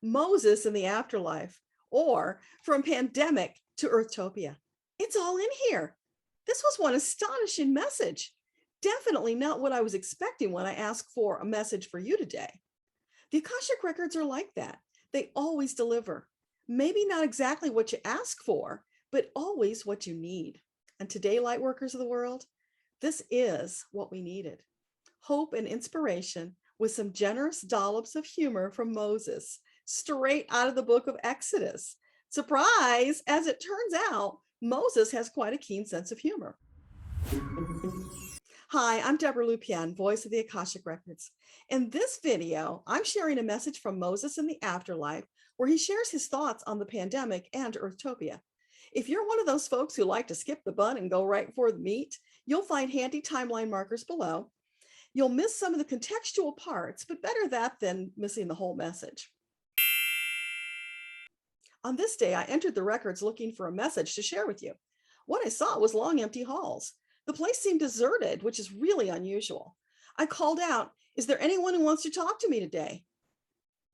Moses in the Afterlife, or From Pandemic to Earthtopia. It's all in here. This was one astonishing message. Definitely not what I was expecting when I asked for a message for you today. The Akashic Records are like that. They always deliver. Maybe not exactly what you ask for, but always what you need. And today, lightworkers of the world, this is what we needed. Hope and inspiration with some generous dollops of humor from Moses, straight out of the book of Exodus. Surprise! As it turns out, Moses has quite a keen sense of humor. Hi, I'm Debbra Lupien, voice of the Akashic Records. In this video, I'm sharing a message from Moses in the Afterlife, where he shares his thoughts on the pandemic and Earthtopia. If you're one of those folks who like to skip the bun and go right for the meat, you'll find handy timeline markers below. You'll miss some of the contextual parts, but better that than missing the whole message. On this day, I entered the records looking for a message to share with you. What I saw was long, empty halls. The place seemed deserted, which is really unusual. I called out, "Is there anyone who wants to talk to me today?"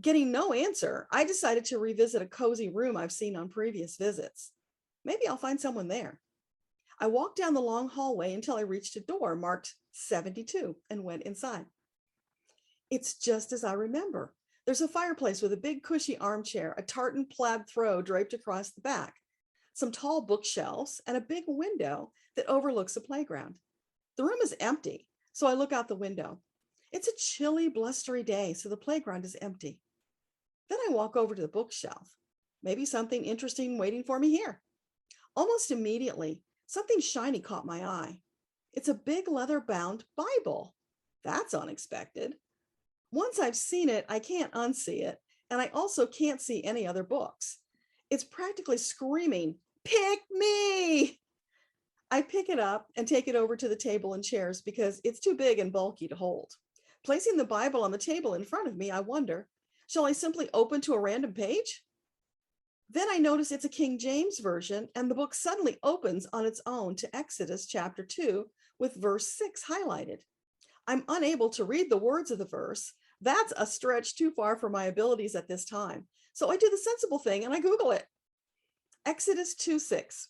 Getting no answer, I decided to revisit a cozy room I've seen on previous visits. Maybe I'll find someone there. I walked down the long hallway until I reached a door marked 72 and went inside. It's just as I remember. There's a fireplace with a big cushy armchair, a tartan plaid throw draped across the back, some tall bookshelves, and a big window that overlooks a playground. The room is empty, so I look out the window. It's a chilly, blustery day, so the playground is empty. Then I walk over to the bookshelf. Maybe something interesting waiting for me here. Almost immediately, something shiny caught my eye. It's a big leather-bound Bible. That's unexpected. Once I've seen it, I can't unsee it, and I also can't see any other books. It's practically screaming, "Pick me!" I pick it up and take it over to the table and chairs because it's too big and bulky to hold. Placing the Bible on the table in front of me, I wonder, shall I simply open to a random page? Then I notice it's a King James version, and the book suddenly opens on its own to Exodus chapter 2 with verse 6 highlighted. I'm unable to read the words of the verse. That's a stretch too far for my abilities at this time. So I do the sensible thing and I Google it. Exodus 2:6.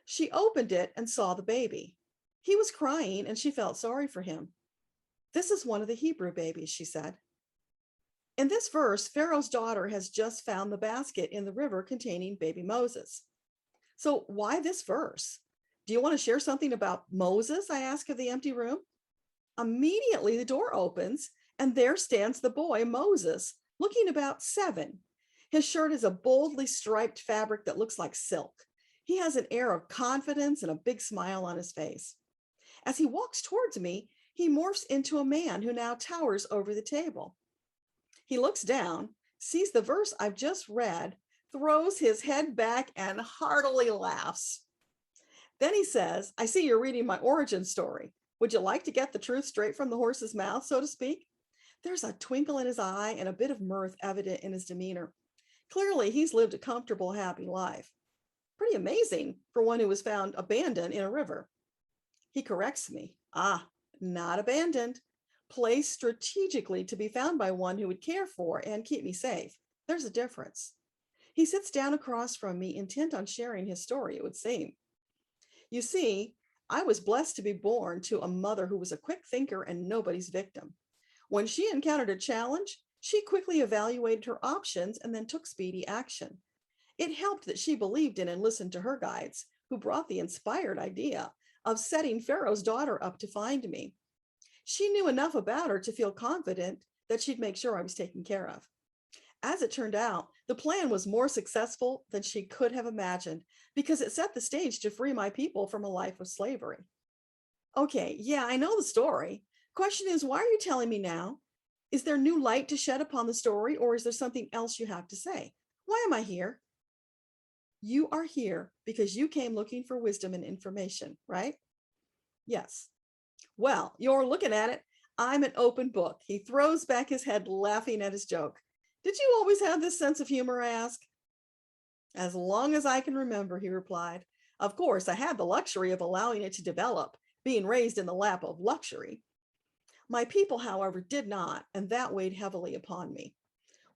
She opened it and saw the baby. He was crying and she felt sorry for him. "This is one of the Hebrew babies," she said. In this verse, Pharaoh's daughter has just found the basket in the river containing baby Moses. So why this verse? Do you want to share something about Moses? I ask of the empty room. Immediately the door opens and there stands the boy Moses, looking about 7. His shirt is a boldly striped fabric that looks like silk. He has an air of confidence and a big smile on his face. As he walks towards me, he morphs into a man who now towers over the table. He looks down, sees the verse I've just read, throws his head back and heartily laughs. Then he says, "I see you're reading my origin story. Would you like to get the truth straight from the horse's mouth, so to speak?" There's a twinkle in his eye and a bit of mirth evident in his demeanor. Clearly, he's lived a comfortable, happy life. Pretty amazing for one who was found abandoned in a river. He corrects me. Not abandoned. Placed strategically to be found by one who would care for and keep me safe. There's a difference. He sits down across from me, intent on sharing his story, it would seem. You see, I was blessed to be born to a mother who was a quick thinker and nobody's victim. When she encountered a challenge, she quickly evaluated her options and then took speedy action. It helped that she believed in and listened to her guides, who brought the inspired idea of setting Pharaoh's daughter up to find me. She knew enough about her to feel confident that she'd make sure I was taken care of. As it turned out, the plan was more successful than she could have imagined because it set the stage to free my people from a life of slavery. Okay, yeah, I know the story. Question is, why are you telling me now? Is there new light to shed upon the story, or is there something else you have to say? Why am I here? You are here because you came looking for wisdom and information, right? Yes. Well, you're looking at it. I'm an open book. He throws back his head, laughing at his joke. Did you always have this sense of humor, I ask? As long as I can remember, he replied. Of course, I had the luxury of allowing it to develop, being raised in the lap of luxury. My people, however, did not, and that weighed heavily upon me.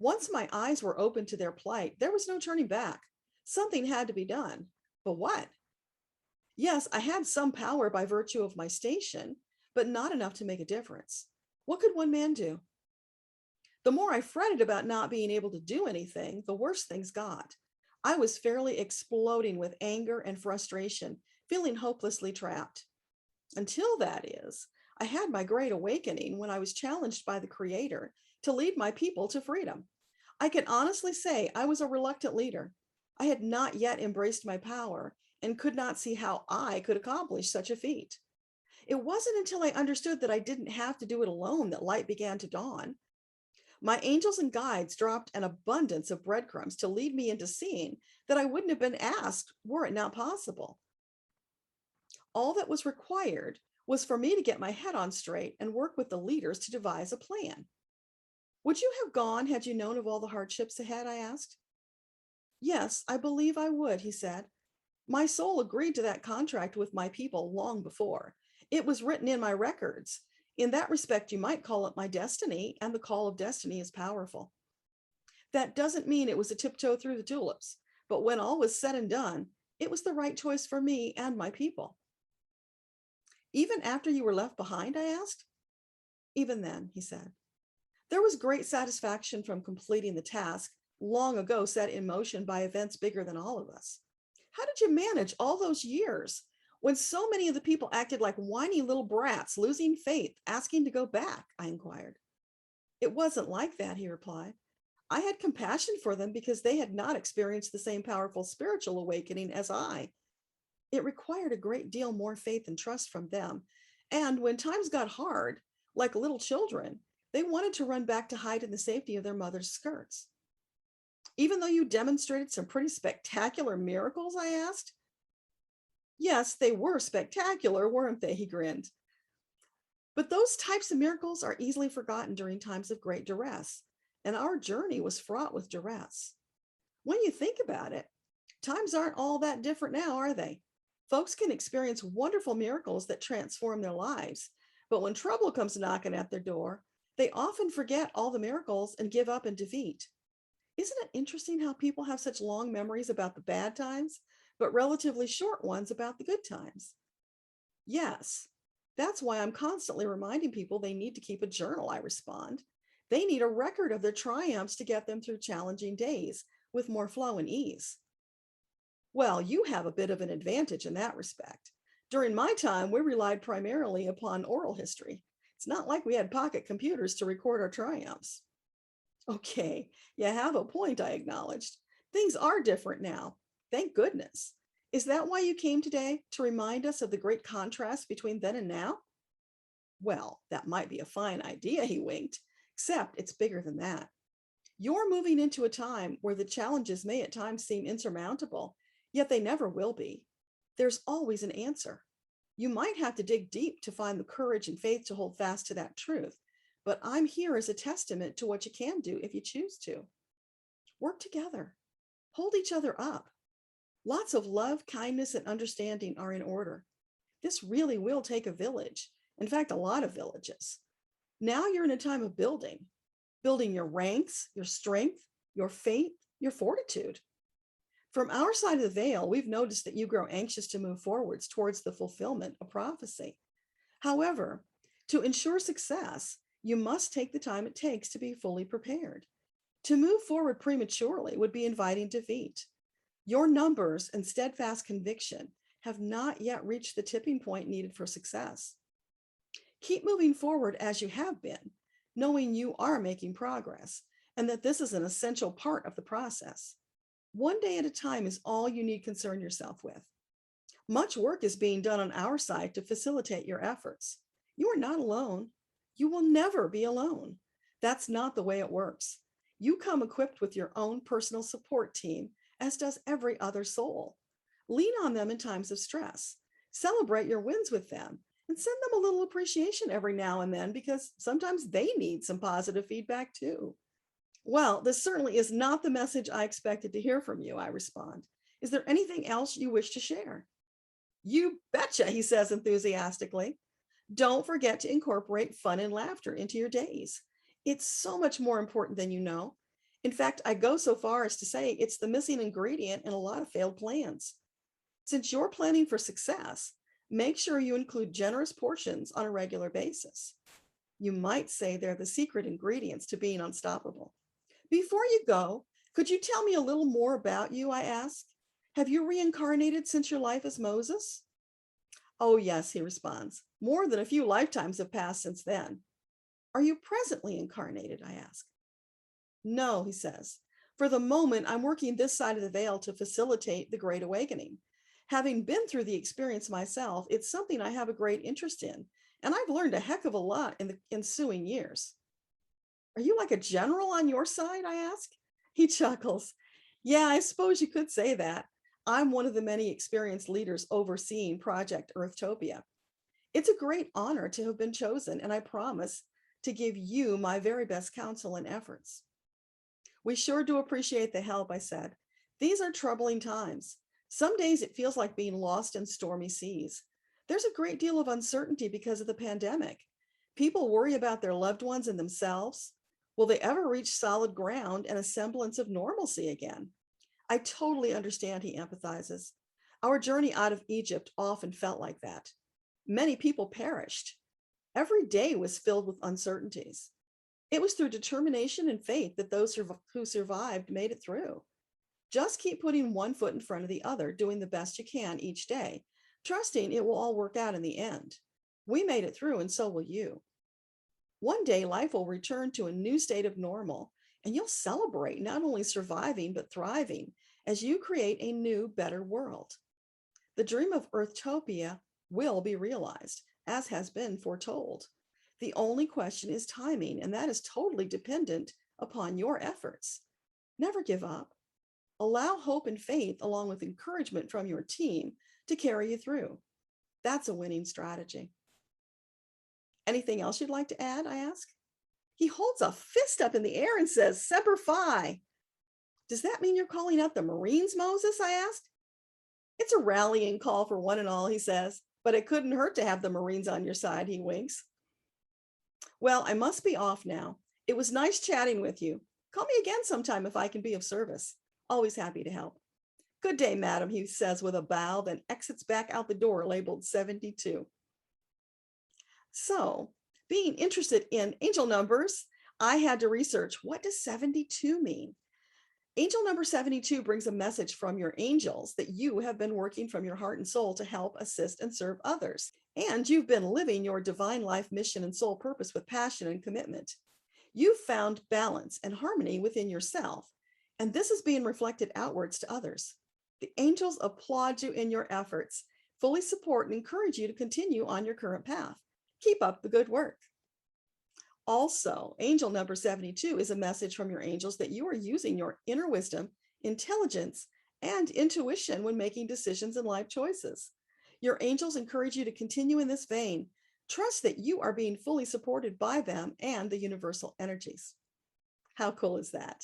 Once my eyes were open to their plight, there was no turning back. Something had to be done. But what? Yes, I had some power by virtue of my station, but not enough to make a difference. What could one man do? The more I fretted about not being able to do anything, the worse things got. I was fairly exploding with anger and frustration, feeling hopelessly trapped. Until that is, I had my great awakening when I was challenged by the Creator to lead my people to freedom. I can honestly say I was a reluctant leader. I had not yet embraced my power and could not see how I could accomplish such a feat. It wasn't until I understood that I didn't have to do it alone that light began to dawn. My angels and guides dropped an abundance of breadcrumbs to lead me into seeing that I wouldn't have been asked were it not possible. All that was required was for me to get my head on straight and work with the leaders to devise a plan. Would you have gone had you known of all the hardships ahead? I asked. Yes, I believe I would, he said. My soul agreed to that contract with my people long before. It was written in my records. In that respect, you might call it my destiny, and the call of destiny is powerful. That doesn't mean it was a tiptoe through the tulips, but when all was said and done, it was the right choice for me and my people. Even after you were left behind, I asked. Even then, he said. There was great satisfaction from completing the task long ago set in motion by events bigger than all of us. How did you manage all those years when so many of the people acted like whiny little brats, losing faith, asking to go back? I inquired. It wasn't like that, he replied. I had compassion for them because they had not experienced the same powerful spiritual awakening as I. It required a great deal more faith and trust from them. And when times got hard, like little children, they wanted to run back to hide in the safety of their mother's skirts. Even though you demonstrated some pretty spectacular miracles, I asked. Yes, they were spectacular, weren't they? He grinned. But those types of miracles are easily forgotten during times of great duress, and our journey was fraught with duress. When you think about it, times aren't all that different now, are they? Folks can experience wonderful miracles that transform their lives, but when trouble comes knocking at their door, they often forget all the miracles and give up in defeat. Isn't it interesting how people have such long memories about the bad times, but relatively short ones about the good times? Yes, that's why I'm constantly reminding people they need to keep a journal, I respond. They need a record of their triumphs to get them through challenging days with more flow and ease. Well, you have a bit of an advantage in that respect. During my time, we relied primarily upon oral history. It's not like we had pocket computers to record our triumphs. Okay, you have a point, I acknowledged. Things are different now. Thank goodness. Is that why you came today, to remind us of the great contrast between then and now? Well, that might be a fine idea, he winked, except it's bigger than that. You're moving into a time where the challenges may at times seem insurmountable, yet they never will be. There's always an answer. You might have to dig deep to find the courage and faith to hold fast to that truth, but I'm here as a testament to what you can do if you choose to. Work together. Hold each other up. Lots of love, kindness, and understanding are in order. This really will take a village. In fact, a lot of villages. Now you're in a time of building your ranks, your strength, your faith, your fortitude. From our side of the veil, we've noticed that you grow anxious to move forwards towards the fulfillment of prophecy. However, to ensure success, you must take the time it takes to be fully prepared. To move forward prematurely would be inviting defeat. Your numbers and steadfast conviction have not yet reached the tipping point needed for success. Keep moving forward as you have been, knowing you are making progress and that this is an essential part of the process. One day at a time is all you need concern yourself with. Much work is being done on our side to facilitate your efforts. You are not alone. You will never be alone. That's not the way it works. You come equipped with your own personal support team, as does every other soul. Lean on them in times of stress. Celebrate your wins with them and send them a little appreciation every now and then, because sometimes they need some positive feedback too. Well, this certainly is not the message I expected to hear from you, I respond. Is there anything else you wish to share? You betcha, he says enthusiastically. Don't forget to incorporate fun and laughter into your days. It's so much more important than you know. In fact, I go so far as to say it's the missing ingredient in a lot of failed plans. Since you're planning for success, make sure you include generous portions on a regular basis. You might say they're the secret ingredients to being unstoppable. Before you go, could you tell me a little more about you? I asked. Have you reincarnated since your life as Moses? Oh, yes, he responds. More than a few lifetimes have passed since then. Are you presently incarnated? I ask. No, he says. For the moment, I'm working this side of the veil to facilitate the Great Awakening. Having been through the experience myself, it's something I have a great interest in, and I've learned a heck of a lot in the ensuing years. Are you like a general on your side? I ask. He chuckles. Yeah, I suppose you could say that. I'm one of the many experienced leaders overseeing Project Earthtopia. It's a great honor to have been chosen, and I promise to give you my very best counsel and efforts. We sure do appreciate the help, I said. These are troubling times. Some days it feels like being lost in stormy seas. There's a great deal of uncertainty because of the pandemic. People worry about their loved ones and themselves. Will they ever reach solid ground and a semblance of normalcy again? I totally understand, he empathizes. Our journey out of Egypt often felt like that. Many people perished. Every day was filled with uncertainties. It was through determination and faith that those who survived made it through. Just keep putting one foot in front of the other, doing the best you can each day, trusting it will all work out in the end. We made it through, and so will you. One day, life will return to a new state of normal, and you'll celebrate not only surviving, but thriving as you create a new, better world. The dream of Earthtopia will be realized, as has been foretold. The only question is timing, and that is totally dependent upon your efforts. Never give up. Allow hope and faith, along with encouragement from your team, to carry you through. That's a winning strategy. Anything else you'd like to add? I ask. He holds a fist up in the air and says, Semper Fi. Does that mean you're calling out the Marines, Moses? I asked. It's a rallying call for one and all, he says, but it couldn't hurt to have the Marines on your side, he winks. Well, I must be off now. It was nice chatting with you. Call me again sometime if I can be of service. Always happy to help. Good day, madam, he says with a bow, then exits back out the door labeled 72. So, being interested in angel numbers, I had to research, what does 72 mean? Angel number 72 brings a message from your angels that you have been working from your heart and soul to help, assist, and serve others. And you've been living your divine life mission and soul purpose with passion and commitment. You've found balance and harmony within yourself, and this is being reflected outwards to others. The angels applaud you in your efforts, fully support and encourage you to continue on your current path. Keep up the good work. Also, angel number 72 is a message from your angels that you are using your inner wisdom, intelligence, and intuition when making decisions and life choices. Your angels encourage you to continue in this vein. Trust that you are being fully supported by them and the universal energies. How cool is that?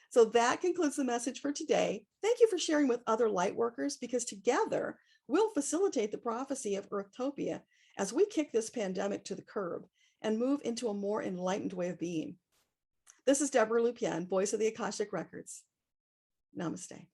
So that concludes the message for today. Thank you for sharing with other light workers, because together we'll facilitate the prophecy of Earthtopia as we kick this pandemic to the curb and move into a more enlightened way of being. This is Debbra Lupien, voice of the Akashic Records. Namaste.